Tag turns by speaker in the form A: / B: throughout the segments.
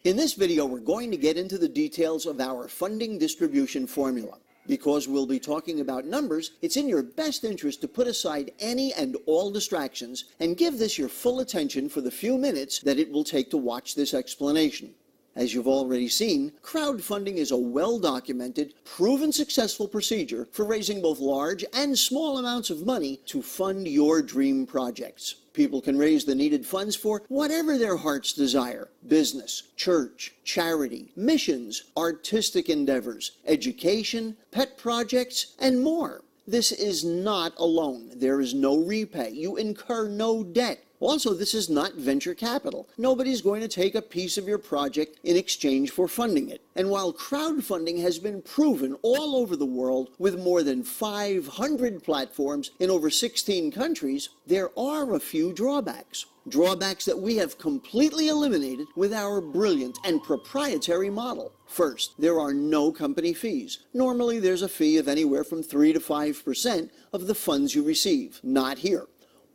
A: In this video, we're going to get into the details of our funding distribution formula. Because we'll be talking about numbers, it's in your best interest to put aside any and all distractions and give this your full attention for the few minutes that it will take to watch this explanation. As you've already seen, crowdfunding is a well-documented, proven successful procedure for raising both large and small amounts of money to fund your dream projects. People can raise the needed funds for whatever their hearts desire: business, church, charity, missions, artistic endeavors, education, pet projects, and more. This is not a loan. There is no repay. You incur no debt. Also, this is not venture capital. Nobody's going to take a piece of your project in exchange for funding it. And while crowdfunding has been proven all over the world with more than 500 platforms in over 16 countries, there are a few drawbacks. Drawbacks that we have completely eliminated with our brilliant and proprietary model. First, there are no company fees. Normally, there's a fee of anywhere from 3 to 5% of the funds you receive. Not here.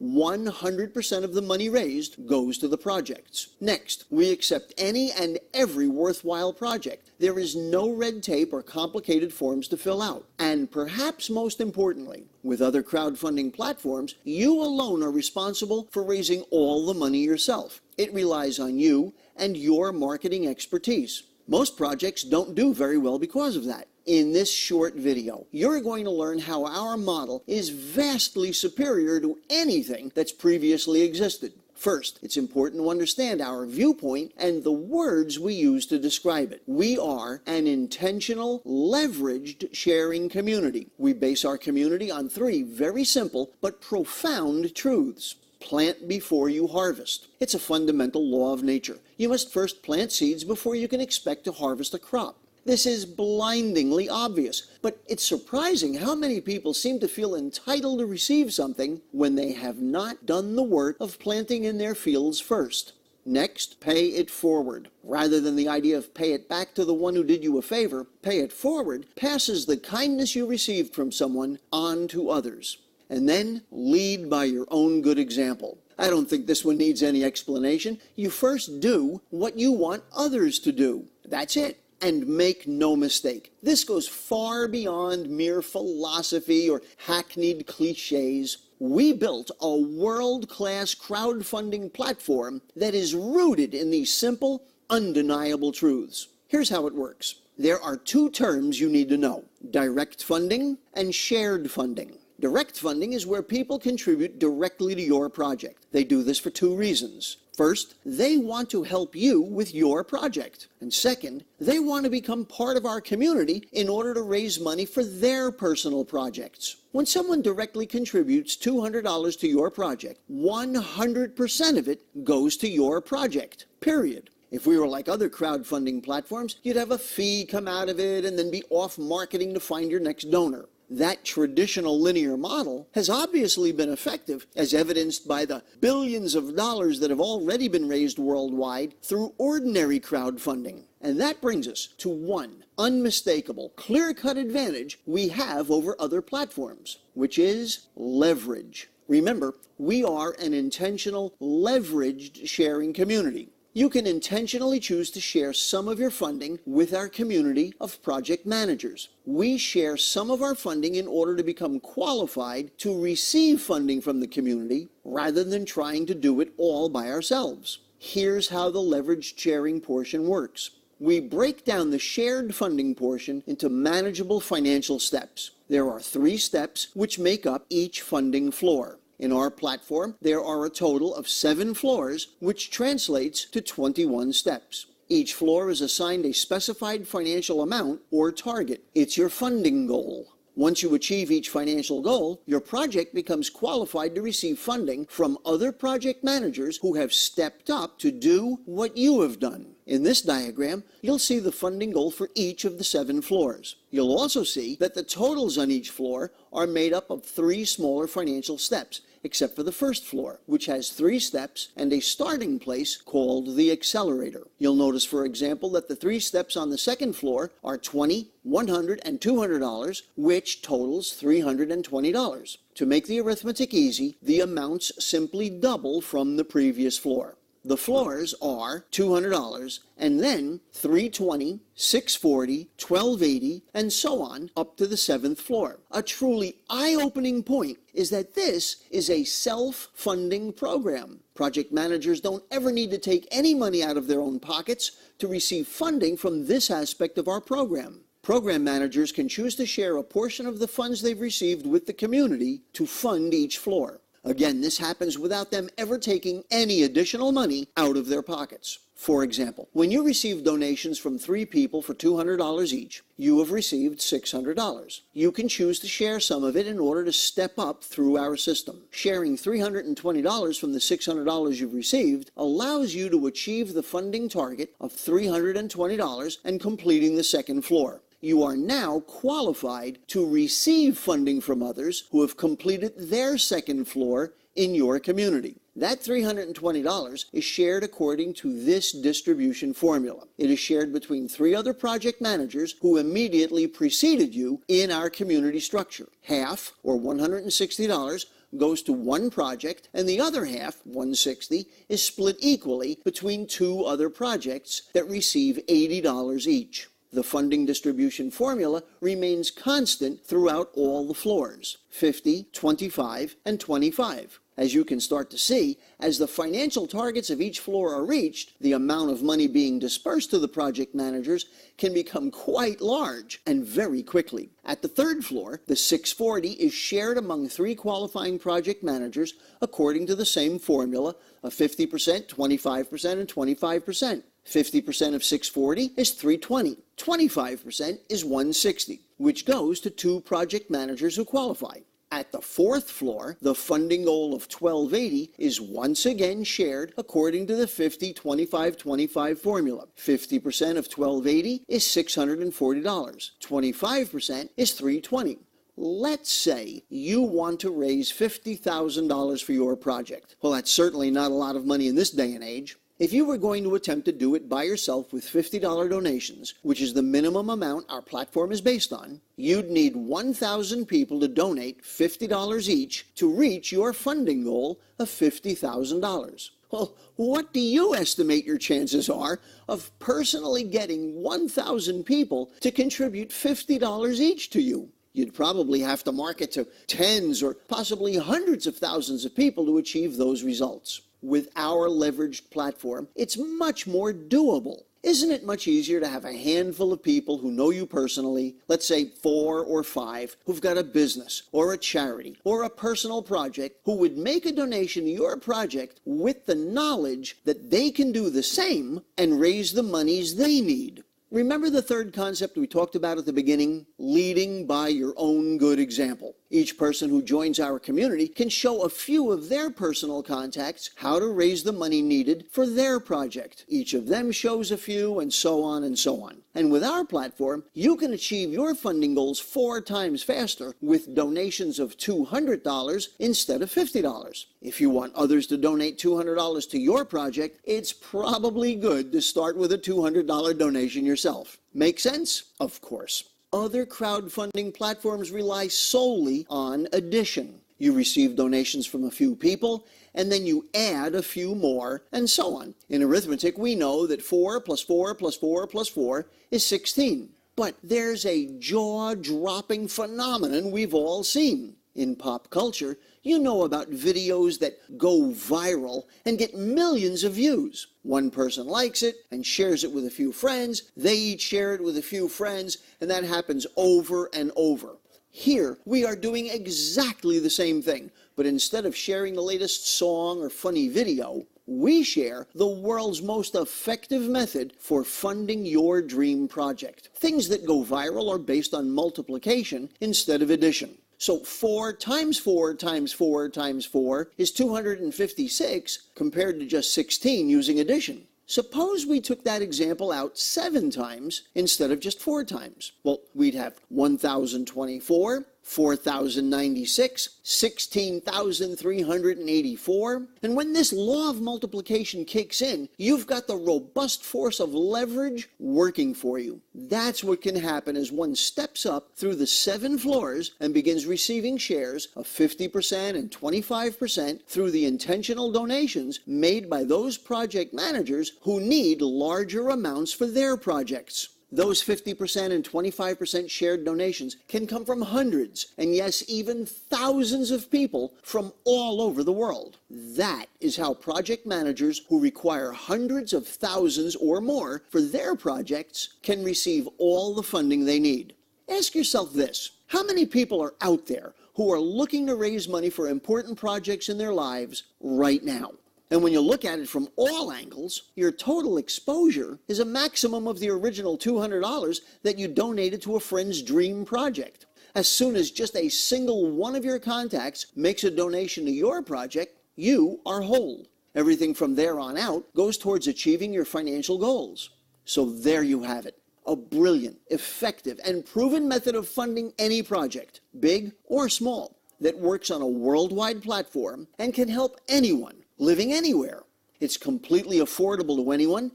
A: 100% of the money raised goes to the projects. Next, we accept any and every worthwhile project. There is no red tape or complicated forms to fill out. And perhaps most importantly, with other crowdfunding platforms, you alone are responsible for raising all the money yourself. It relies on you and your marketing expertise. Most projects don't do very well because of that. In this short video, you're going to learn how our model is vastly superior to anything that's previously existed. First, it's important to understand our viewpoint and the words we use to describe it. We are an intentional, leveraged sharing community. We base our community on 3 very simple but profound truths. Plant before you harvest. It's a fundamental law of nature. You must first plant seeds before you can expect to harvest a crop. This is blindingly obvious, but it's surprising how many people seem to feel entitled to receive something when they have not done the work of planting in their fields first. Next, pay it forward. Rather than the idea of pay it back to the one who did you a favor, pay it forward passes the kindness you received from someone on to others. And then lead by your own good example. I don't think this one needs any explanation. You first do what you want others to do. That's it. And make no mistake, this goes far beyond mere philosophy or hackneyed cliches. We built a world-class crowdfunding platform that is rooted in these simple, undeniable truths. Here's how it works. There are 2 terms you need to know: direct funding and shared funding. Direct funding is where people contribute directly to your project. They do this for 2 reasons. First, they want to help you with your project. And second, they want to become part of our community in order to raise money for their personal projects. When someone directly contributes $200 to your project, 100% of it goes to your project, period. If we were like other crowdfunding platforms, you'd have a fee come out of it and then be off marketing to find your next donor. That traditional linear model has obviously been effective, as evidenced by the billions of dollars that have already been raised worldwide through ordinary crowdfunding. And that brings us to one unmistakable, clear-cut advantage we have over other platforms, which is leverage. Remember, we are an intentional, leveraged sharing community. You can intentionally choose to share some of your funding with our community of project managers. We share some of our funding in order to become qualified to receive funding from the community rather than trying to do it all by ourselves. Here's how the leveraged sharing portion works. We break down the shared funding portion into manageable financial steps. There are 3 steps which make up each funding floor. In our platform, there are a total of 7 floors, which translates to 21 steps. Each floor is assigned a specified financial amount or target. It's your funding goal. Once you achieve each financial goal, your project becomes qualified to receive funding from other project managers who have stepped up to do what you have done. In this diagram, you'll see the funding goal for each of the 7 floors. You'll also see that the totals on each floor are made up of 3 smaller financial steps, except for the first floor, which has 3 steps and a starting place called the accelerator. You'll notice, for example, that the 3 steps on the second floor are $20, $100, and $200, which totals $320. To make the arithmetic easy, the amounts simply double from the previous floor. The floors are $200 and then $320, $640, $1280, and so on up to the 7th floor. A truly eye-opening point is that this is a self-funding program. Project managers don't ever need to take any money out of their own pockets to receive funding from this aspect of our program. Program managers can choose to share a portion of the funds they've received with the community to fund each floor. Again, this happens without them ever taking any additional money out of their pockets. For example, when you receive donations from 3 people for $200 each, you have received $600. You can choose to share some of it in order to step up through our system. Sharing $320 from the $600 you've received allows you to achieve the funding target of $320 and completing the 2nd floor. You are now qualified to receive funding from others who have completed their 2nd floor in your community. That $320 is shared according to this distribution formula. It is shared between 3 other project managers who immediately preceded you in our community structure. Half, or $160, goes to one project, and the other half, $160, is split equally between 2 other projects that receive $80 each. The funding distribution formula remains constant throughout all the floors, 50, 25, and 25. As you can start to see, as the financial targets of each floor are reached, the amount of money being dispersed to the project managers can become quite large and very quickly. At the 3rd floor, the $640 is shared among 3 qualifying project managers according to the same formula of 50%, 25%, and 25%. 50% of $640 is $320. 25% is $160, which goes to 2 project managers who qualify. At the 4th floor, the funding goal of $1280 is once again shared according to the 50-25-25 formula. 50% of $1280 is $640. 25% is $320. Let's say you want to raise $50,000 for your project. Well, that's certainly not a lot of money in this day and age. If you were going to attempt to do it by yourself with $50 donations, which is the minimum amount our platform is based on, you'd need 1,000 people to donate $50 each to reach your funding goal of $50,000. Well, what do you estimate your chances are of personally getting 1,000 people to contribute $50 each to you? You'd probably have to market to tens or possibly hundreds of thousands of people to achieve those results. With our leveraged platform, it's much more doable. Isn't it much easier to have a handful of people who know you personally, let's say 4 or 5, who've got a business or a charity or a personal project, who would make a donation to your project with the knowledge that they can do the same and raise the monies they need? Remember the 3rd concept we talked about at the beginning? Leading by your own good example. Each person who joins our community can show a few of their personal contacts how to raise the money needed for their project. Each of them shows a few, and so on and so on. And with our platform, you can achieve your funding goals 4 times faster with donations of $200 instead of $50. If you want others to donate $200 to your project, it's probably good to start with a $200 donation yourself. Make sense? Of course. Other crowdfunding platforms rely solely on addition. You receive donations from a few people, and then you add a few more, and so on. In arithmetic, we know that 4 plus 4 plus 4 plus 4 is 16. But there's a jaw-dropping phenomenon we've all seen. In pop culture, you know about videos that go viral and get millions of views. One person likes it and shares it with a few friends. They each share it with a few friends, and that happens over and over. Here, we are doing exactly the same thing, but instead of sharing the latest song or funny video, we share the world's most effective method for funding your dream project. Things that go viral are based on multiplication instead of addition. So 4 times 4 times 4 times 4 is 256 compared to just 16 using addition. Suppose we took that example out 7 times instead of just 4 times. Well, we'd have 1,024 4,096, 16,384. And when this law of multiplication kicks in, you've got the robust force of leverage working for you. That's what can happen as one steps up through the 7 floors and begins receiving shares of 50% and 25% through the intentional donations made by those project managers who need larger amounts for their projects. Those 50% and 25% shared donations can come from hundreds, and yes, even thousands of people from all over the world. That is how project managers who require hundreds of thousands or more for their projects can receive all the funding they need. Ask yourself this: how many people are out there who are looking to raise money for important projects in their lives right now? And when you look at it from all angles, your total exposure is a maximum of the original $200 that you donated to a friend's dream project. As soon as just a single one of your contacts makes a donation to your project, you are whole. Everything from there on out goes towards achieving your financial goals. So there you have it. A brilliant, effective, and proven method of funding any project, big or small, that works on a worldwide platform and can help anyone living anywhere. It's completely affordable to anyone,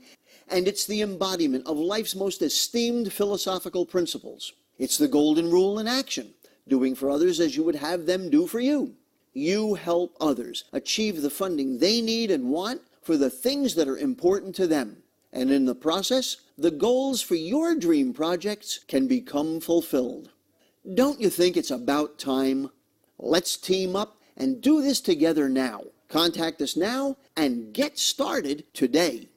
A: and it's the embodiment of life's most esteemed philosophical principles. It's the golden rule in action, doing for others as you would have them do for you. You help others achieve the funding they need and want for the things that are important to them. And in the process, the goals for your dream projects can become fulfilled. Don't you think it's about time? Let's team up and do this together now. Contact us now and get started today.